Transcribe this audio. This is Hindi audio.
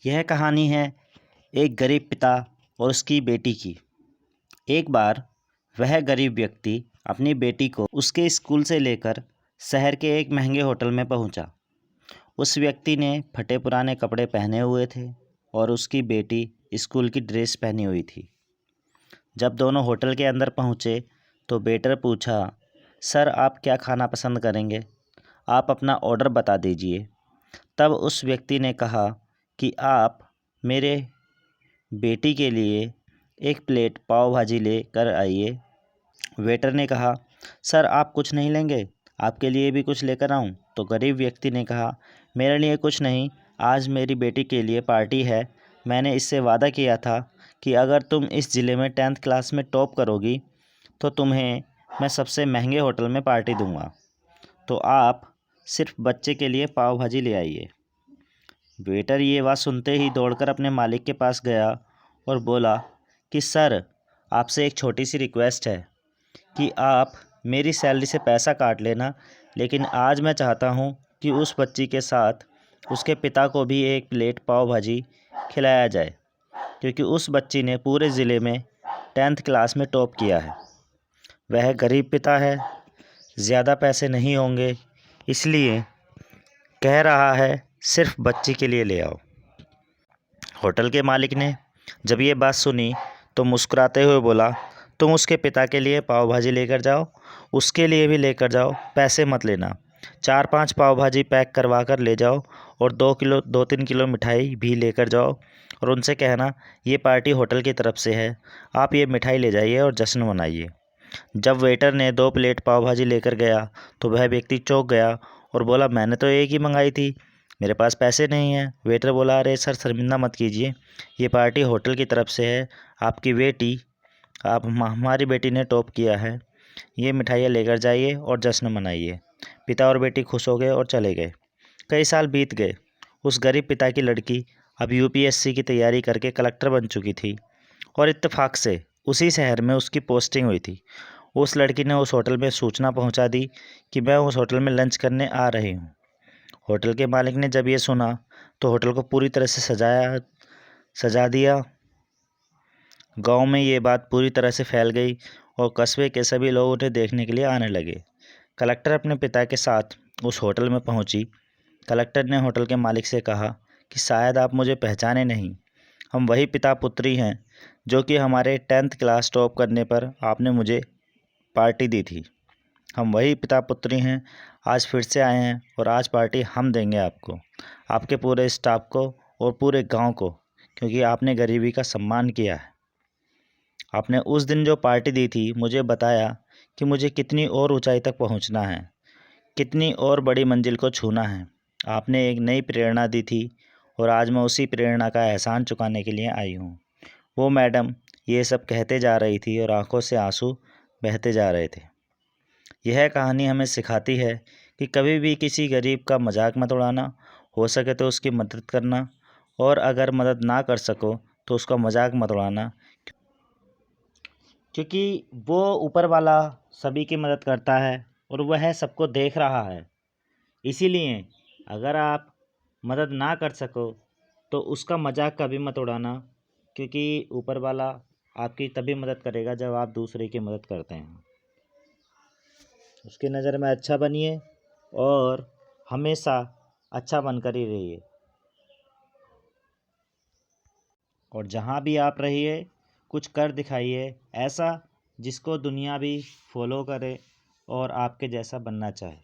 यह कहानी है एक गरीब पिता और उसकी बेटी की। एक बार वह गरीब व्यक्ति अपनी बेटी को उसके स्कूल से लेकर शहर के एक महंगे होटल में पहुंचा। उस व्यक्ति ने फटे पुराने कपड़े पहने हुए थे और उसकी बेटी स्कूल की ड्रेस पहनी हुई थी। जब दोनों होटल के अंदर पहुंचे तो वेटर पूछा, सर आप क्या खाना पसंद करेंगे? आप अपना ऑर्डर बता दीजिए। तब उस व्यक्ति ने कहा कि आप मेरे बेटी के लिए एक प्लेट पाव भाजी लेकर आइए। वेटर ने कहा, सर आप कुछ नहीं लेंगे, आपके लिए भी कुछ लेकर आऊं? तो गरीब व्यक्ति ने कहा, मेरे लिए कुछ नहीं, आज मेरी बेटी के लिए पार्टी है। मैंने इससे वादा किया था कि अगर तुम इस ज़िले में 10th क्लास में टॉप करोगी तो तुम्हें मैं सबसे महंगे होटल में पार्टी दूंगा। तो आप सिर्फ बच्चे के लिए पाव भाजी ले आइए। वेटर ये बात सुनते ही दौड़कर अपने मालिक के पास गया और बोला कि सर आपसे एक छोटी सी रिक्वेस्ट है कि आप मेरी सैलरी से पैसा काट लेना, लेकिन आज मैं चाहता हूँ कि उस बच्ची के साथ उसके पिता को भी एक प्लेट पाव भाजी खिलाया जाए, क्योंकि उस बच्ची ने पूरे ज़िले में 10th क्लास में टॉप किया है। वह गरीब पिता है, ज़्यादा पैसे नहीं होंगे, इसलिए कह रहा है सिर्फ बच्ची के लिए ले आओ। होटल के मालिक ने जब ये बात सुनी तो मुस्कुराते हुए बोला, तुम उसके पिता के लिए पाव भाजी लेकर जाओ, उसके लिए भी लेकर जाओ, पैसे मत लेना। 4-5 पाव भाजी पैक करवा कर ले जाओ और 2-3 किलो मिठाई भी लेकर जाओ और उनसे कहना ये पार्टी होटल की तरफ से है, आप ये मिठाई ले जाइए और जश्न मनाइए। जब वेटर ने 2 प्लेट पाव भाजी लेकर गया तो वह व्यक्ति चौंक गया और बोला, मैंने तो एक ही मंगाई थी, मेरे पास पैसे नहीं हैं। वेटर बोला, अरे सर शर्मिंदा मत कीजिए, ये पार्टी होटल की तरफ से है, आपकी बेटी हमारी बेटी ने टॉप किया है, ये मिठाइयाँ लेकर जाइए और जश्न मनाइए। पिता और बेटी खुश हो गए और चले गए। कई साल बीत गए। उस गरीब पिता की लड़की अब यूपीएससी की तैयारी करके कलेक्टर बन चुकी थी और इत्तेफाक से उसी शहर में उसकी पोस्टिंग हुई थी। उस लड़की ने उस होटल में सूचना पहुंचा दी कि मैं उस होटल में लंच करने आ रही हूं। होटल के मालिक ने जब ये सुना तो होटल को पूरी तरह से सजा दिया। गांव में ये बात पूरी तरह से फैल गई और कस्बे के सभी लोग उन्हें देखने के लिए आने लगे। कलेक्टर अपने पिता के साथ उस होटल में पहुंची। कलेक्टर ने होटल के मालिक से कहा कि शायद आप मुझे पहचाने नहीं, हम वही पिता पुत्री हैं जो कि हमारे 10th क्लास टॉप करने पर आपने मुझे पार्टी दी थी। हम वही पिता पुत्री हैं, आज फिर से आए हैं और आज पार्टी हम देंगे आपको, आपके पूरे स्टाफ को और पूरे गांव को, क्योंकि आपने गरीबी का सम्मान किया है। आपने उस दिन जो पार्टी दी थी मुझे बताया कि मुझे कितनी और ऊंचाई तक पहुंचना है, कितनी और बड़ी मंजिल को छूना है। आपने एक नई प्रेरणा दी थी और आज मैं उसी प्रेरणा का एहसान चुकाने के लिए आई हूँ। वो मैडम ये सब कहते जा रही थी और आंखों से आंसू बहते जा रहे थे। यह कहानी हमें सिखाती है कि कभी भी किसी गरीब का मजाक मत उड़ाना, हो सके तो उसकी मदद करना, और अगर मदद ना कर सको तो उसका मजाक मत उड़ाना, क्योंकि वो ऊपर वाला सभी की मदद करता है और वह सबको देख रहा है। इसीलिए अगर आप मदद ना कर सको तो उसका मजाक कभी मत उड़ाना, क्योंकि ऊपर वाला आपकी तभी मदद करेगा जब आप दूसरे की मदद करते हैं। उसकी नज़र में अच्छा बनिए और हमेशा अच्छा बनकर ही रहिए, और जहाँ भी आप रहिए कुछ कर दिखाइए ऐसा जिसको दुनिया भी फॉलो करे और आपके जैसा बनना चाहे।